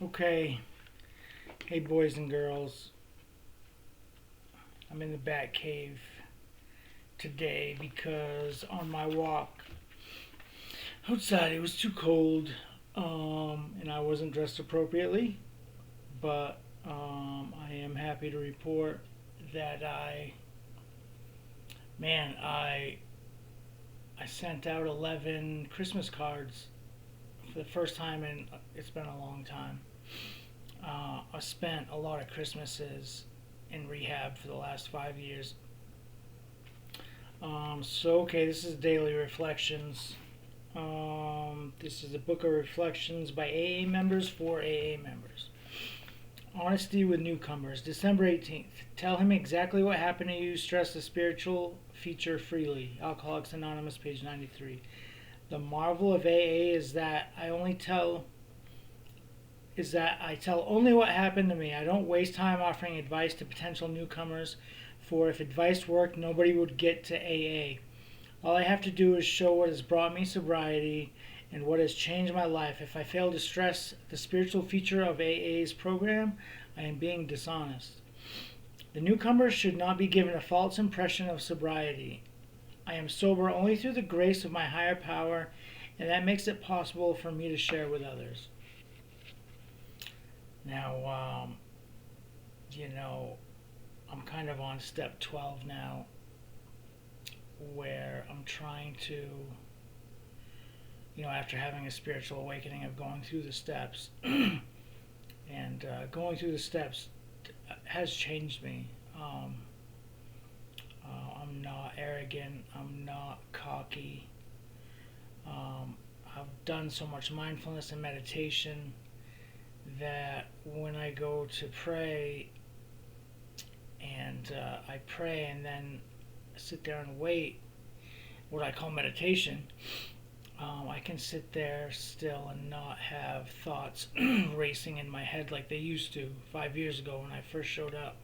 Okay, hey boys and girls, I'm in the Bat Cave today because on my walk outside it was too cold, and I wasn't dressed appropriately. But I am happy to report that man, I sent out 11 Christmas cards for the first time in it's been a long time. I spent a lot of Christmases in rehab for the last 5 years. Okay, this is Daily Reflections. This is a book of reflections by AA members for AA members. Honesty with newcomers, December 18th. Tell him exactly what happened to you. Stress the spiritual feature freely. Alcoholics Anonymous, page 93. The marvel of AA is that I tell only what happened to me. I don't waste time offering advice to potential newcomers, for if advice worked, nobody would get to AA. All I have to do is show what has brought me sobriety and what has changed my life. If I fail to stress the spiritual feature of AA's program, I am being dishonest. The newcomers should not be given a false impression of sobriety. I am sober only through the grace of my higher power, and that makes it possible for me to share with others. Now, you know, I'm kind of on step 12 now, where I'm trying to, after having a spiritual awakening of going through the steps, and going through the steps has changed me. I'm not arrogant, I'm not cocky. I've done so much mindfulness and meditation that when I go to pray and I pray and then sit there and wait, what I call meditation, I can sit there still and not have thoughts racing in my head like they used to 5 years ago when I first showed up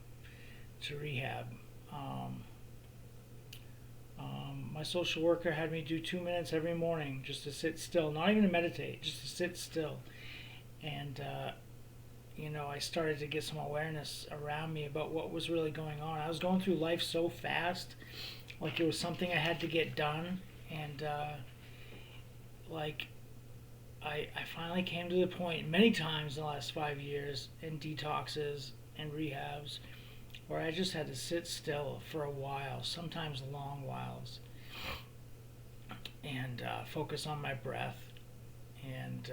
to rehab. My social worker had me do 2 minutes every morning just to sit still, not even to meditate, just to sit still. And I started to get some awareness around me about what was really going on. I was going through life so fast, like it was something I had to get done, and like I finally came to the point many times in the last 5 years in detoxes and rehabs where I just had to sit still for a while, sometimes long whiles, and focus on my breath. And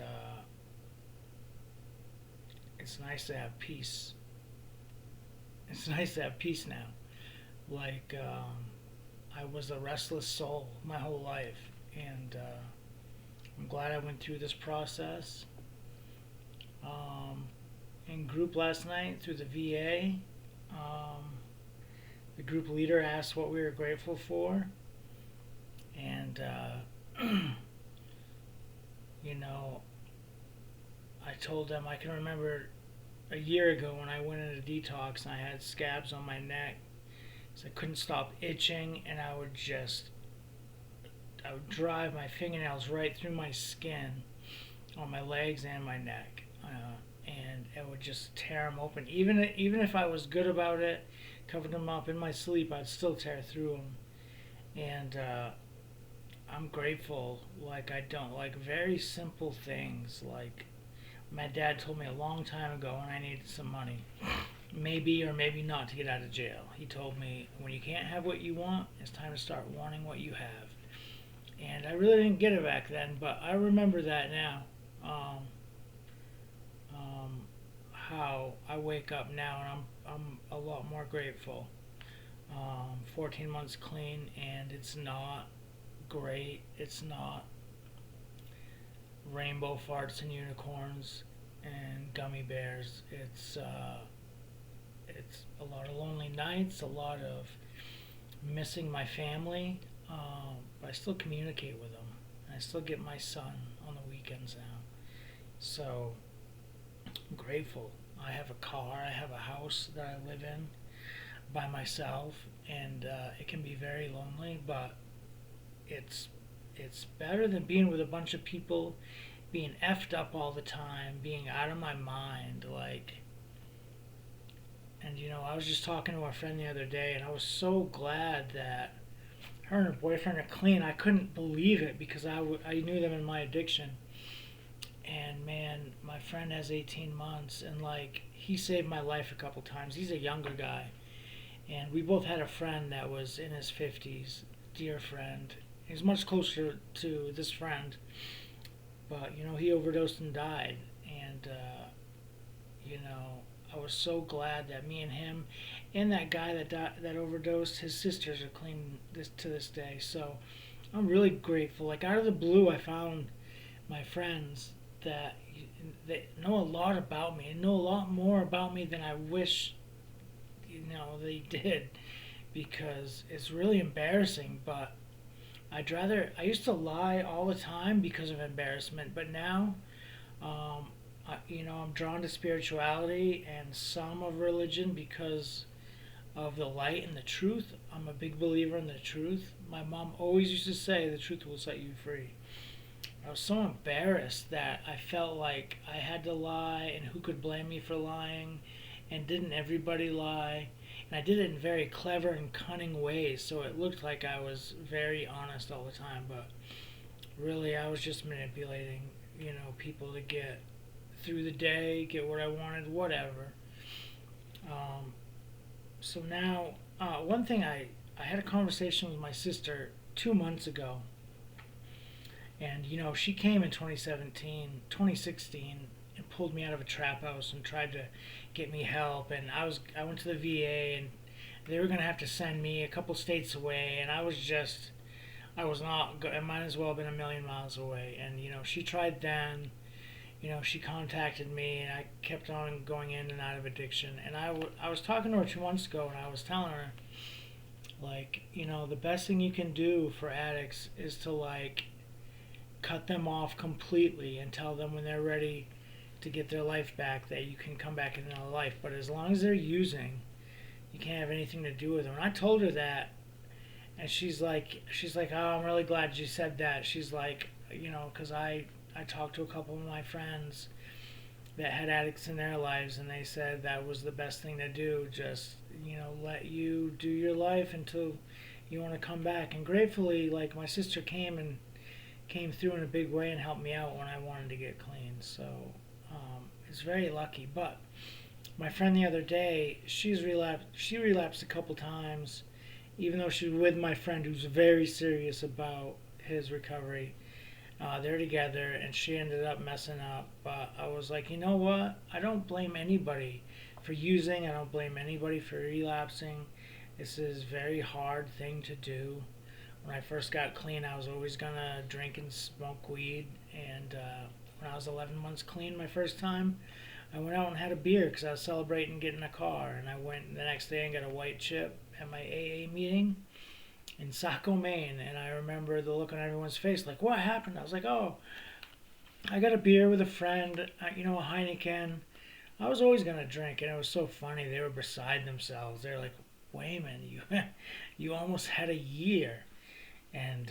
it's nice to have peace. It's nice to have peace now. Like, I was a restless soul my whole life, and I'm glad I went through this process. In group last night through the VA, the group leader asked what we were grateful for, and you know, I told them I can remember a year ago when I went into detox and I had scabs on my neck, so I couldn't stop itching, and I would drive my fingernails right through my skin on my legs and my neck, and it would just tear them open. Even if I was good about it, covered them up in my sleep, I'd still tear through them. And I'm grateful. Like, I don't like very simple things. Like, my dad told me a long time ago when I needed some money, maybe or maybe not, to get out of jail. He told me, when you can't have what you want, it's time to start wanting what you have. And I really didn't get it back then, but I remember that now. Um, how I wake up now, and I'm a lot more grateful. 14 months clean, and it's not great. It's not rainbow farts and unicorns and gummy bears. It's a lot of lonely nights, a lot of missing my family, but I still communicate with them. And I still get my son on the weekends now. So I'm grateful. I have a car, I have a house that I live in by myself, and it can be very lonely, but it's it's better than being with a bunch of people being effed up all the time, being out of my mind, like. And I was just talking to a friend the other day, and I was so glad that her and her boyfriend are clean. I couldn't believe it because I knew them in my addiction. And man, my friend has 18 months, and like he saved my life a couple times. He's a younger guy, and we both had a friend that was in his 50s, dear friend. He's much closer to this friend, but he overdosed and died. And you know, I was so glad that me and him and that guy that overdosed, his sisters are clean to this day. So I'm really grateful. Like out of the blue, I found my friends that know a lot about me and know a lot more about me than I wish they did, because it's really embarrassing. But I used to lie all the time because of embarrassment, but now I'm drawn to spirituality and some of religion because of the light and the truth. I'm a big believer in the truth. My mom always used to say the truth will set you free. I was so embarrassed that I felt like I had to lie, and who could blame me for lying? And didn't everybody lie? And I did it in very clever and cunning ways, so it looked like I was very honest all the time, but really I was just manipulating, people to get through the day, get what I wanted, whatever. Um, so now, one thing I had a conversation with my sister 2 months ago, and she came in 2016, and pulled me out of a trap house and tried to get me help. And I went to the VA, and they were gonna have to send me a couple states away, and I was not. It might as well have been a million miles away. And she tried then. She contacted me, and I kept on going in and out of addiction. And I was talking to her 2 months ago, and I was telling her, like, the best thing you can do for addicts is to, like, cut them off completely and tell them when they're ready to get their life back that you can come back into their life. But as long as they're using, you can't have anything to do with them. And I told her that, and she's like, oh, I'm really glad you said that. She's like, because I talked to a couple of my friends that had addicts in their lives, and they said that was the best thing to do. Just let you do your life until you want to come back. And gratefully, like, my sister came through in a big way and helped me out when I wanted to get clean. So it's very lucky. But my friend the other day, she relapsed a couple times, even though she's with my friend who's very serious about his recovery. They're together, and she ended up messing up. But I was like, you know what? I don't blame anybody for using. I don't blame anybody for relapsing. This is a very hard thing to do. When I first got clean, I was always gonna drink and smoke weed. And when I was 11 months clean my first time, I went out and had a beer because I was celebrating getting a car. And I went the next day and got a white chip at my AA meeting in Saco, Maine. And I remember the look on everyone's face, like, what happened? I was like, oh, I got a beer with a friend, a Heineken. I was always gonna drink, and it was so funny. They were beside themselves. They're like, Wayman, you almost had a year. And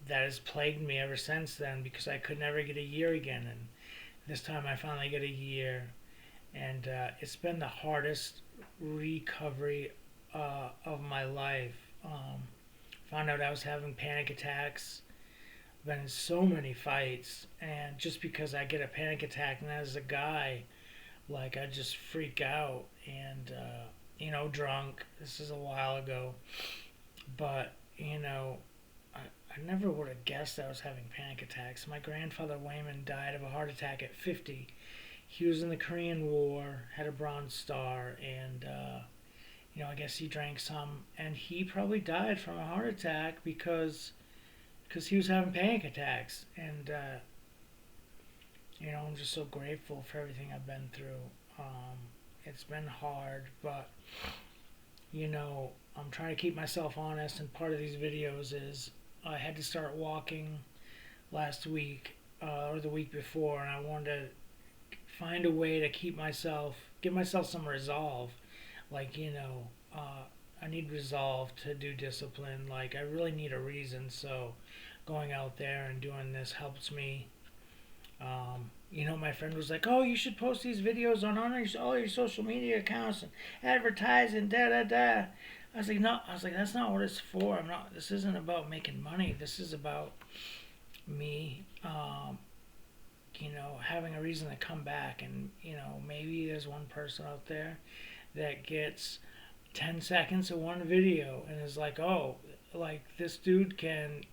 that has plagued me ever since then, because I could never get a year again. And this time I finally get a year, and it's been the hardest recovery of my life. Found out I was having panic attacks. Been in so many fights, and just because I get a panic attack, and as a guy, like, I just freak out. And drunk. This is a while ago, but I never would have guessed I was having panic attacks. My grandfather Wayman died of a heart attack at 50. He was in the Korean War, had a Bronze Star, and I guess he drank some, and he probably died from a heart attack because he was having panic attacks. And I'm just so grateful for everything I've been through. It's been hard, but I'm trying to keep myself honest, and part of these videos is I had to start walking last week or the week before, and I wanted to find a way to give myself some resolve. Like, I need resolve to do discipline. Like, I really need a reason. So going out there and doing this helps me. My friend was like, "Oh, you should post these videos on all your social media accounts and advertise and da da da." I was like, "No," I was like, "That's not what it's for. I'm not. This isn't about making money. This is about me, having a reason to come back. And maybe there's one person out there that gets 10 seconds of one video and is like, oh, like this dude can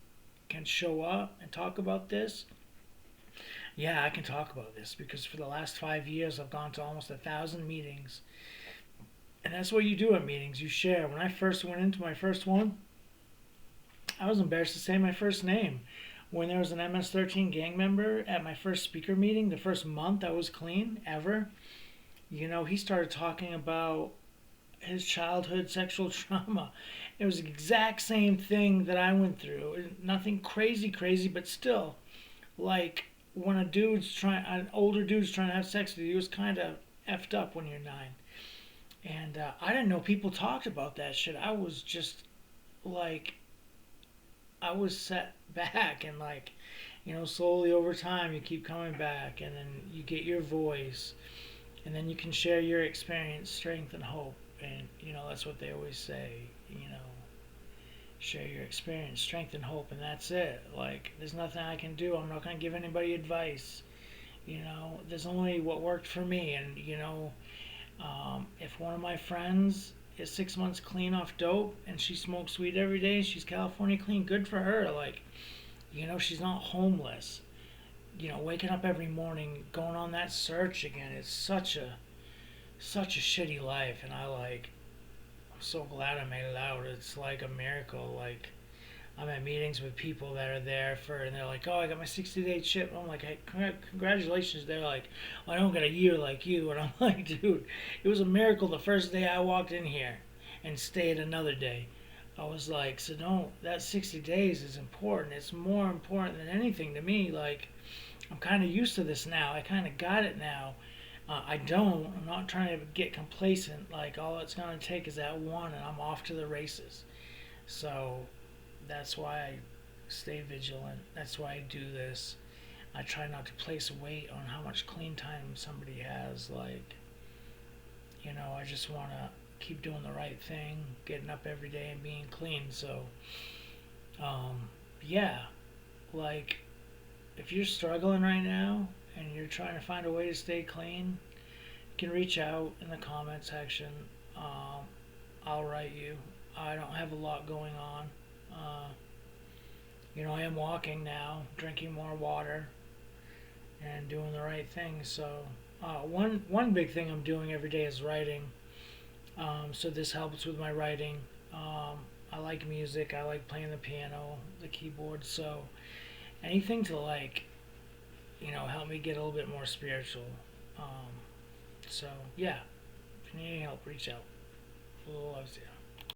show up and talk about this. Yeah, I can talk about this because for the last 5 years I've gone to almost 1,000 meetings, and that's what you do at meetings. You share. When I first went into my first one, I was embarrassed to say my first name. When there was an MS-13 gang member at my first speaker meeting, the first month I was clean ever, he started talking about his childhood sexual trauma. It was the exact same thing that I went through. Nothing crazy, crazy, but still, like when an older dude's trying to have sex with you, it's kind of effed up when you're 9. And I didn't know people talked about that shit. I was just like, I was set back, and like, slowly over time you keep coming back, and then you get your voice, and then you can share your experience, strength, and hope. And that's what they always say. Share your experience, strength, and hope, and that's it. Like, there's nothing I can do. I'm not gonna give anybody advice. There's only what worked for me. And if one of my friends is 6 months clean off dope and she smokes weed every day, she's California clean, good for her. Like, she's not homeless. Waking up every morning, going on that search again, it's such a shitty life. And I'm so glad I made it out. It's like a miracle. Like, I'm at meetings with people that are there and they're like, "Oh, I got my 60-day chip." I'm like, "Hey, congratulations." They're like, "Well, I don't got a year like you." And I'm like, "Dude, it was a miracle the first day I walked in here and stayed another day." I was like, "So don't, that 60 days is important. It's more important than anything to me. Like, I'm kind of used to this now. I kind of got it now. I'm not trying to get complacent. Like, all it's going to take is that one, and I'm off to the races." So that's why I stay vigilant. That's why I do this. I try not to place weight on how much clean time somebody has. Like, I just want to keep doing the right thing, getting up every day and being clean. So, yeah, like, if you're struggling right now and you're trying to find a way to stay clean, you can reach out in the comment section. I'll write you. I don't have a lot going on. Uh, I am walking now, drinking more water, and doing the right thing. So, one big thing I'm doing every day is writing. So this helps with my writing. I like music. I like playing the piano, the keyboard. So anything to help me get a little bit more spiritual. Um, so yeah, if you need any help, reach out. Loves you.